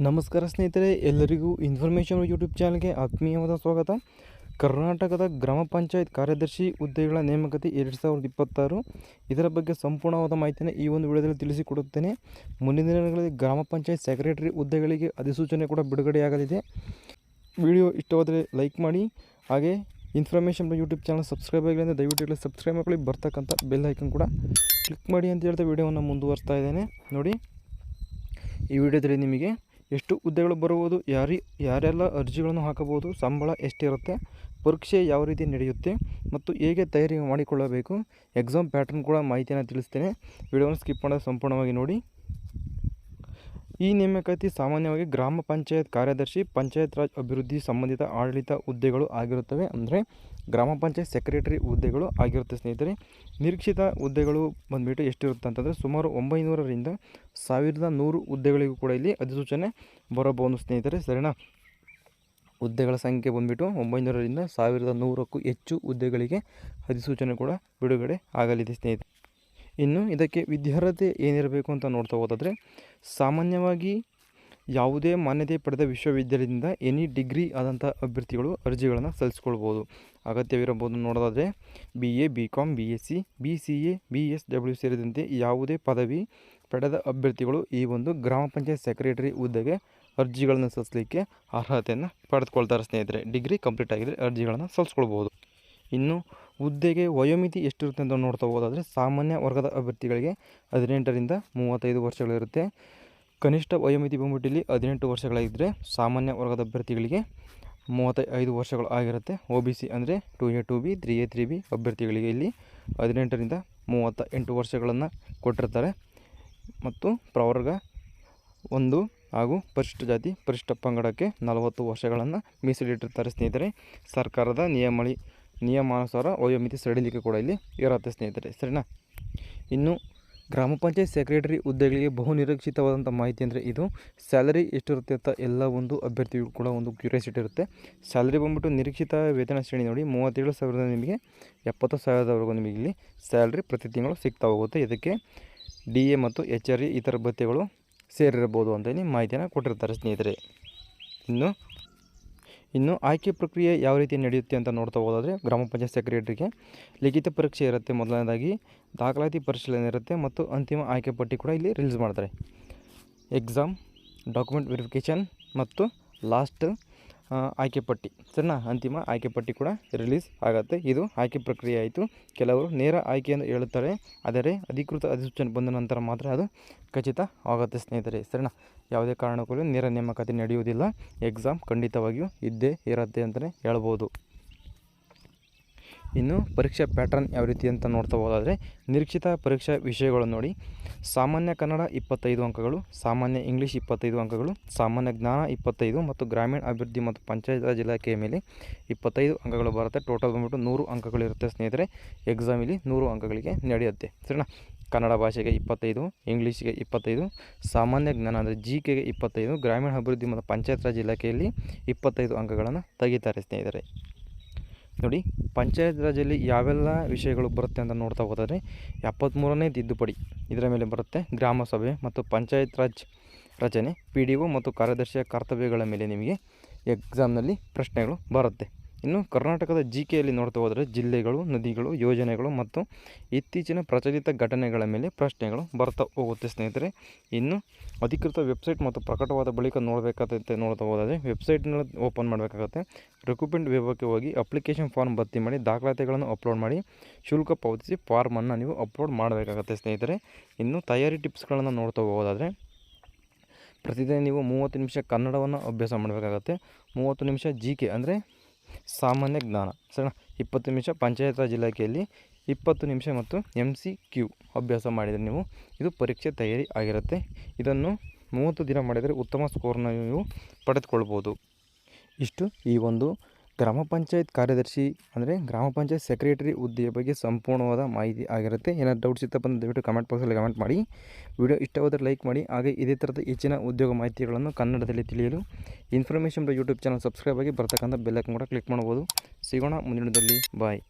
ನಮಸ್ಕಾರ ಸ್ನೇಹಿತರೆ, ಎಲ್ಲರಿಗೂ ಇನ್ಫಾರ್ಮೇಷನ್ ಯೂಟ್ಯೂಬ್ ಚಾನಲ್ಗೆ ಆತ್ಮೀಯವಾದ ಸ್ವಾಗತ. ಕರ್ನಾಟಕದ ಗ್ರಾಮ ಪಂಚಾಯತ್ ಕಾರ್ಯದರ್ಶಿ ಹುದ್ದೆಗಳ ನೇಮಕಾತಿ 2026 ಇದರ ಬಗ್ಗೆ ಸಂಪೂರ್ಣವಾದ ಮಾಹಿತಿಯನ್ನು ಈ ಒಂದು ವಿಡಿಯೋದಲ್ಲಿ ತಿಳಿಸಿಕೊಡುತ್ತೇನೆ. ಮುಂದಿನ ದಿನಗಳಲ್ಲಿ ಗ್ರಾಮ ಪಂಚಾಯತ್ ಸೆಕ್ರೆಟರಿ ಹುದ್ದೆಗಳಿಗೆ ಅಧಿಸೂಚನೆ ಕೂಡ ಬಿಡುಗಡೆಯಾಗಲಿದೆ. ವಿಡಿಯೋ ಇಷ್ಟವಾದರೆ ಲೈಕ್ ಮಾಡಿ, ಹಾಗೆ ಇನ್ಫಾರ್ಮೇಷನ್ ಯೂಟ್ಯೂಬ್ ಚಾನಲ್ ಸಬ್ಸ್ಕ್ರೈಬ್ ಆಗಿಲ್ಲ ಅಂದರೆ ದಯವಿಟ್ಟು ಸಬ್ಸ್ಕ್ರೈಬ್ ಮಾಡಿ, ಬರ್ತಕ್ಕಂಥ ಬೆಲ್ ಐಕನ್ ಕೂಡ ಕ್ಲಿಕ್ ಮಾಡಿ ಅಂತ ಹೇಳ್ತಾ ವಿಡಿಯೋವನ್ನು ಮುಂದುವರಿಸ್ತಾ ಇದ್ದೇನೆ. ನೋಡಿ, ಈ ವಿಡಿಯೋದಲ್ಲಿ ನಿಮಗೆ ಎಷ್ಟು ಹುದ್ದೆಗಳು ಬರುವುದು, ಯಾರೆಲ್ಲ ಅರ್ಜಿಗಳನ್ನು ಹಾಕಬಹುದು, ಸಂಬಳ ಎಷ್ಟಿರುತ್ತೆ, ಪರೀಕ್ಷೆ ಯಾವ ರೀತಿ ನಡೆಯುತ್ತೆ ಮತ್ತು ಹೇಗೆ ತಯಾರಿ ಮಾಡಿಕೊಳ್ಳಬೇಕು, ಎಕ್ಸಾಮ್ ಪ್ಯಾಟರ್ನ್ ಕೂಡ ಮಾಹಿತಿಯನ್ನು ತಿಳಿಸ್ತೇನೆ. ವಿಡಿಯೋವನ್ನು ಸ್ಕಿಪ್ ಮಾಡೋದು ಸಂಪೂರ್ಣವಾಗಿ ನೋಡಿ. ಈ ನೇಮಕಾತಿ ಸಾಮಾನ್ಯವಾಗಿ ಗ್ರಾಮ ಪಂಚಾಯತ್ ಕಾರ್ಯದರ್ಶಿ, ಪಂಚಾಯತ್ ರಾಜ್ ಅಭಿವೃದ್ಧಿ ಸಂಬಂಧಿತ ಆಡಳಿತ ಹುದ್ದೆಗಳು ಆಗಿರುತ್ತವೆ. ಅಂದರೆ ಗ್ರಾಮ ಪಂಚಾಯತ್ ಸೆಕ್ರೆಟರಿ ಹುದ್ದೆಗಳು ಆಗಿರುತ್ತೆ ಸ್ನೇಹಿತರೆ. ನಿರೀಕ್ಷಿತ ಹುದ್ದೆಗಳು ಬಂದುಬಿಟ್ಟು ಎಷ್ಟಿರುತ್ತೆ ಅಂತಂದರೆ ಸುಮಾರು 900ರಿಂದ 1100 ಹುದ್ದೆಗಳಿಗೂ ಕೂಡ ಇಲ್ಲಿ ಅಧಿಸೂಚನೆ ಬರಬಹುದು ಸ್ನೇಹಿತರೆ, ಸರಿನಾ. ಹುದ್ದೆಗಳ ಸಂಖ್ಯೆ ಬಂದುಬಿಟ್ಟು 900ರಿಂದ 1100ಕ್ಕೂ ಹೆಚ್ಚು ಹುದ್ದೆಗಳಿಗೆ ಅಧಿಸೂಚನೆ ಕೂಡ ಬಿಡುಗಡೆ ಆಗಲಿದೆ ಸ್ನೇಹಿತರೆ. ಇನ್ನು ಇದಕ್ಕೆ ವಿದ್ಯಾರ್ಹತೆ ಏನಿರಬೇಕು ಅಂತ ನೋಡ್ತಾ ಹೋದಾದರೆ, ಸಾಮಾನ್ಯವಾಗಿ ಯಾವುದೇ ಮಾನ್ಯತೆ ಪಡೆದ ವಿಶ್ವವಿದ್ಯಾಲಯದಿಂದ ಎನಿ ಡಿಗ್ರಿ ಆದಂಥ ಅಭ್ಯರ್ಥಿಗಳು ಅರ್ಜಿಗಳನ್ನು ಸಲ್ಲಿಸ್ಕೊಳ್ಬೋದು. ಅಗತ್ಯವಿರಬಹುದು ನೋಡೋದಾದರೆ BA, BCom, BSc, BCA, BSW ಸೇರಿದಂತೆ ಯಾವುದೇ ಪದವಿ ಪಡೆದ ಅಭ್ಯರ್ಥಿಗಳು ಈ ಒಂದು ಗ್ರಾಮ ಪಂಚಾಯತ್ ಸೆಕ್ರೆಟರಿ ಹುದ್ದೆಗೆ ಅರ್ಜಿಗಳನ್ನು ಸಲ್ಲಿಸಲಿಕ್ಕೆ ಅರ್ಹತೆಯನ್ನು ಪಡೆದುಕೊಳ್ತಾರೆ ಸ್ನೇಹಿತರೆ. ಡಿಗ್ರಿ ಕಂಪ್ಲೀಟ್ ಆಗಿದ್ದರೆ ಅರ್ಜಿಗಳನ್ನು ಸಲ್ಲಿಸ್ಕೊಳ್ಬೋದು. ಇನ್ನು ಹುದ್ದೆಗೆ ವಯೋಮಿತಿ ಎಷ್ಟಿರುತ್ತೆ ಅಂತ ನೋಡ್ತಾ ಹೋದಾದರೆ, ಸಾಮಾನ್ಯ ವರ್ಗದ ಅಭ್ಯರ್ಥಿಗಳಿಗೆ 18ರಿಂದ 35 ವರ್ಷಗಳಿರುತ್ತೆ. ಕನಿಷ್ಠ ವಯೋಮಿತಿ ಬಂದ್ಬಿಟ್ಟು ಇಲ್ಲಿ 18 ವರ್ಷಗಳಾಗಿದ್ದರೆ, ಸಾಮಾನ್ಯ ವರ್ಗದ ಅಭ್ಯರ್ಥಿಗಳಿಗೆ 35 ವರ್ಷಗಳು ಆಗಿರುತ್ತೆ. OBC ಅಂದರೆ 2A 2B 3A 3B ಅಭ್ಯರ್ಥಿಗಳಿಗೆ ಇಲ್ಲಿ 18ರಿಂದ 38 ವರ್ಷಗಳನ್ನು ಕೊಟ್ಟಿರ್ತಾರೆ. ಮತ್ತು ಪ್ರವರ್ಗ 1 ಹಾಗೂ ಪರಿಶಿಷ್ಟ ಜಾತಿ ಪರಿಶಿಷ್ಟ ಪಂಗಡಕ್ಕೆ 40 ವರ್ಷಗಳನ್ನು ಮೀಸಲಿಟ್ಟಿರ್ತಾರೆ ಸ್ನೇಹಿತರೆ. ಸರ್ಕಾರದ ನಿಯಮಾನುಸಾರ ವಯೋಮಿತಿ ಸಡಿಲಿಕೆ ಕೂಡ ಇಲ್ಲಿ ಇರುತ್ತೆ ಸ್ನೇಹಿತರೆ, ಸರಿನಾ. ಇನ್ನು ಗ್ರಾಮ ಪಂಚಾಯತ್ ಸೆಕ್ರೆಟರಿ ಹುದ್ದೆಗಳಿಗೆ ಬಹು ನಿರೀಕ್ಷಿತವಾದಂಥ ಮಾಹಿತಿ ಅಂದರೆ ಇದು ಸ್ಯಾಲರಿ ಎಷ್ಟಿರುತ್ತೆ ಅಂತ ಎಲ್ಲ ಒಂದು ಅಭ್ಯರ್ಥಿಗಳು ಕೂಡ ಒಂದು ಕ್ಯೂರಿಯಾಸಿಟಿ ಇರುತ್ತೆ. ಸ್ಯಾಲರಿ ಬಂದ್ಬಿಟ್ಟು ನಿರೀಕ್ಷಿತ ವೇತನ ಶ್ರೇಣಿ ನೋಡಿ 37,000 ನಿಮಗೆ 70,000ವರೆಗೂ ನಿಮಗೆ ಇಲ್ಲಿ ಸ್ಯಾಲ್ರಿ ಪ್ರತಿ ತಿಂಗಳು ಸಿಗ್ತಾ ಹೋಗುತ್ತೆ. ಇದಕ್ಕೆ DA ಮತ್ತು HRA ಇತರ ಭತ್ಯೆಗಳು ಸೇರಿರಬಹುದು ಅಂತ ಹೇಳಿ ಮಾಹಿತಿಯನ್ನು ಕೊಟ್ಟಿರ್ತಾರೆ ಸ್ನೇಹಿತರೆ. ಇನ್ನು ಆಯ್ಕೆ ಪ್ರಕ್ರಿಯೆ ಯಾವ ರೀತಿ ನಡೆಯುತ್ತೆ ಅಂತ ನೋಡ್ತಾ ಹೋದಾದರೆ, ಗ್ರಾಮ ಪಂಚಾಯತ್ ಸೆಕ್ರೆಟರಿಗೆ ಲಿಖಿತ ಪರೀಕ್ಷೆ ಇರುತ್ತೆ. ಮೊದಲನೇದಾಗಿ ದಾಖಲಾತಿ ಪರಿಶೀಲನೆ ಇರುತ್ತೆ ಮತ್ತು ಅಂತಿಮ ಆಯ್ಕೆ ಪಟ್ಟಿ ಕೂಡ ಇಲ್ಲಿ ರಿಲೀಸ್ ಮಾಡ್ತಾರೆ. ಎಕ್ಸಾಮ್, ಡಾಕ್ಯುಮೆಂಟ್ ವೆರಿಫಿಕೇಷನ್ ಮತ್ತು ಲಾಸ್ಟ್ ಆಯ್ಕೆ ಪಟ್ಟಿ, ಸರಿನಾ. ಅಂತಿಮ ಆಯ್ಕೆ ಪಟ್ಟಿ ಕೂಡ ರಿಲೀಸ್ ಆಗುತ್ತೆ. ಇದು ಆಯ್ಕೆ ಪ್ರಕ್ರಿಯೆ ಆಯಿತು. ಕೆಲವರು ನೇರ ಆಯ್ಕೆಯನ್ನು ಹೇಳುತ್ತಾರೆ, ಆದರೆ ಅಧಿಕೃತ ಅಧಿಸೂಚನೆ ಬಂದ ನಂತರ ಮಾತ್ರ ಅದು ಖಚಿತ ಆಗುತ್ತೆ ಸ್ನೇಹಿತರೆ, ಸರಿನಾ. ಯಾವುದೇ ಕಾರಣಕ್ಕೂ ನೇರ ನೇಮಕಾತಿ ನಡೆಯುವುದಿಲ್ಲ. ಎಕ್ಸಾಮ್ ಖಂಡಿತವಾಗಿಯೂ ಇದ್ದೇ ಇರುತ್ತೆ ಅಂತಲೇ ಹೇಳ್ಬೋದು. ಇನ್ನು ಪರೀಕ್ಷಾ ಪ್ಯಾಟರ್ನ್ ಯಾವ ರೀತಿ ಅಂತ ನೋಡ್ತಾ ಹೋದಾದರೆ, ನಿರೀಕ್ಷಿತ ಪರೀಕ್ಷಾ ವಿಷಯಗಳು ನೋಡಿ, ಸಾಮಾನ್ಯ ಕನ್ನಡ 25 ಅಂಕಗಳು, ಸಾಮಾನ್ಯ ಇಂಗ್ಲೀಷ್ 25 ಅಂಕಗಳು, ಸಾಮಾನ್ಯ ಜ್ಞಾನ 25 ಮತ್ತು ಗ್ರಾಮೀಣ ಅಭಿವೃದ್ಧಿ ಮತ್ತು ಪಂಚಾಯತ್ ರಾಜ್ ಇಲಾಖೆಯ ಮೇಲೆ 25 ಅಂಕಗಳು ಬರುತ್ತೆ. ಟೋಟಲ್ ಬಂದ್ಬಿಟ್ಟು 100 ಅಂಕಗಳಿರುತ್ತೆ ಸ್ನೇಹಿತರೆ. ಎಕ್ಸಾಮ್ ಇಲ್ಲಿ 100 ಅಂಕಗಳಿಗೆ ನಡೆಯುತ್ತೆ, ಸರಿನಾ. ಕನ್ನಡ ಭಾಷೆಗೆ 25, ಇಂಗ್ಲೀಷ್ಗೆ 25, ಸಾಮಾನ್ಯ ಜ್ಞಾನ ಅಂದರೆ GKಗೆ 25, ಗ್ರಾಮೀಣ ಅಭಿವೃದ್ಧಿ ಮತ್ತು ಪಂಚಾಯತ್ ರಾಜ್ ಇಲಾಖೆಯಲ್ಲಿ 25 ಅಂಕಗಳನ್ನು ತೆಗಿತಾರೆ ಸ್ನೇಹಿತರೆ. ನೋಡಿ, ಪಂಚಾಯತ್ ರಾಜಲ್ಲಿ ಯಾವೆಲ್ಲ ವಿಷಯಗಳು ಬರುತ್ತೆ ಅಂತ ನೋಡ್ತಾ ಹೋದರೆ, 73ನೇ ತಿದ್ದುಪಡಿ ಇದರ ಮೇಲೆ ಬರುತ್ತೆ. ಗ್ರಾಮ ಸಭೆ ಮತ್ತು ಪಂಚಾಯತ್ ರಾಜ್ ರಚನೆ, PDO ಮತ್ತು ಕಾರ್ಯದರ್ಶಿಯ ಕರ್ತವ್ಯಗಳ ಮೇಲೆ ನಿಮಗೆ ಎಕ್ಸಾಮ್ನಲ್ಲಿ ಪ್ರಶ್ನೆಗಳು ಬರುತ್ತೆ. ಇನ್ನು ಕರ್ನಾಟಕದ GKಯಲ್ಲಿ ನೋಡ್ತಾ ಹೋದರೆ, ಜಿಲ್ಲೆಗಳು, ನದಿಗಳು, ಯೋಜನೆಗಳು ಮತ್ತು ಇತ್ತೀಚಿನ ಪ್ರಚಲಿತ ಘಟನೆಗಳ ಮೇಲೆ ಪ್ರಶ್ನೆಗಳು ಬರ್ತಾ ಹೋಗುತ್ತೆ ಸ್ನೇಹಿತರೆ. ಇನ್ನು ಅಧಿಕೃತ ವೆಬ್ಸೈಟ್ ಮತ್ತು ಪ್ರಕಟವಾದ ಬಳಿಕ ನೋಡಬೇಕಾಗುತ್ತೆ. ನೋಡ್ತಾ ಹೋದರೆ ವೆಬ್ಸೈಟ್ನ ಓಪನ್ ಮಾಡಬೇಕಾಗುತ್ತೆ. ರಿಕ್ರೂಟ್ಮೆಂಟ್ ವಿಭಾಗಕ್ಕೆ ಹೋಗಿ ಅಪ್ಲಿಕೇಶನ್ ಫಾರ್ಮ್ ಭರ್ತಿ ಮಾಡಿ, ದಾಖಲಾತಿಗಳನ್ನು ಅಪ್ಲೋಡ್ ಮಾಡಿ, ಶುಲ್ಕ ಪಾವತಿಸಿ ಫಾರ್ಮನ್ನು ನೀವು ಅಪ್ಲೋಡ್ ಮಾಡಬೇಕಾಗುತ್ತೆ ಸ್ನೇಹಿತರೆ. ಇನ್ನು ತಯಾರಿ ಟಿಪ್ಸ್ಗಳನ್ನು ನೋಡ್ತಾ ಹೋಗೋದಾದರೆ, ಪ್ರತಿದಿನ ನೀವು 30 ನಿಮಿಷ ಕನ್ನಡವನ್ನು ಅಭ್ಯಾಸ ಮಾಡಬೇಕಾಗತ್ತೆ. 30 ನಿಮಿಷ GK ಅಂದರೆ ಸಾಮಾನ್ಯ ಜ್ಞಾನ, ಸರಿನಾ. 20 ನಿಮಿಷ ಪಂಚಾಯತ್ ರಾಜ್ ಇಲಾಖೆಯಲ್ಲಿ, 20 ನಿಮಿಷ ಮತ್ತು MCQ ಅಭ್ಯಾಸ ಮಾಡಿದರೆ ಇದು ಪರೀಕ್ಷೆ ತಯಾರಿ ಆಗಿರುತ್ತೆ. ಇದನ್ನು 30 ದಿನ ಮಾಡಿದರೆ ಉತ್ತಮ ಸ್ಕೋರ್ನ ನೀವು ಪಡೆದುಕೊಳ್ಬೋದು. ಇಷ್ಟು ಈ ಒಂದು ಗ್ರಾಮ ಪಂಚಾಯತ್ ಕಾರ್ಯದರ್ಶಿ ಅಂದರೆ ಗ್ರಾಮ ಪಂಚಾಯತ್ ಸೆಕ್ರೆಟರಿ ಹುದ್ದೆಯ ಬಗ್ಗೆ ಸಂಪೂರ್ಣವಾದ ಮಾಹಿತಿ ಆಗಿರುತ್ತೆ. ಏನಾದ್ರು ಡೌಟ್ಸ್ ಇತ್ತಪ್ಪ ಅಂತ ದಯವಿಟ್ಟು ಕಮೆಂಟ್ ಬಾಕ್ಸಲ್ಲಿ ಕಮೆಂಟ್ ಮಾಡಿ. ವಿಡಿಯೋ ಇಷ್ಟವಾದರೆ ಲೈಕ್ ಮಾಡಿ. ಹಾಗೆ ಇದೇ ಥರದ ಹೆಚ್ಚಿನ ಉದ್ಯೋಗ ಮಾಹಿತಿಗಳನ್ನು ಕನ್ನಡದಲ್ಲಿ ತಿಳಿಯಲು ಇನ್ಫಾರ್ಮೇಷನ್ ಯೂಟ್ಯೂಬ್ ಚಾನಲ್ ಸಬ್ಸ್ಕ್ರೈಬ್ ಆಗಿ ಬರ್ತಕ್ಕಂಥ ಬೆಲ್ ಐಕಾನ್ ಕೂಡ ಕ್ಲಿಕ್ ಮಾಡ್ಬೋದು. ಸಿಗೋಣ ಮುಂದಿನದಲ್ಲಿ. ಬಾಯ್.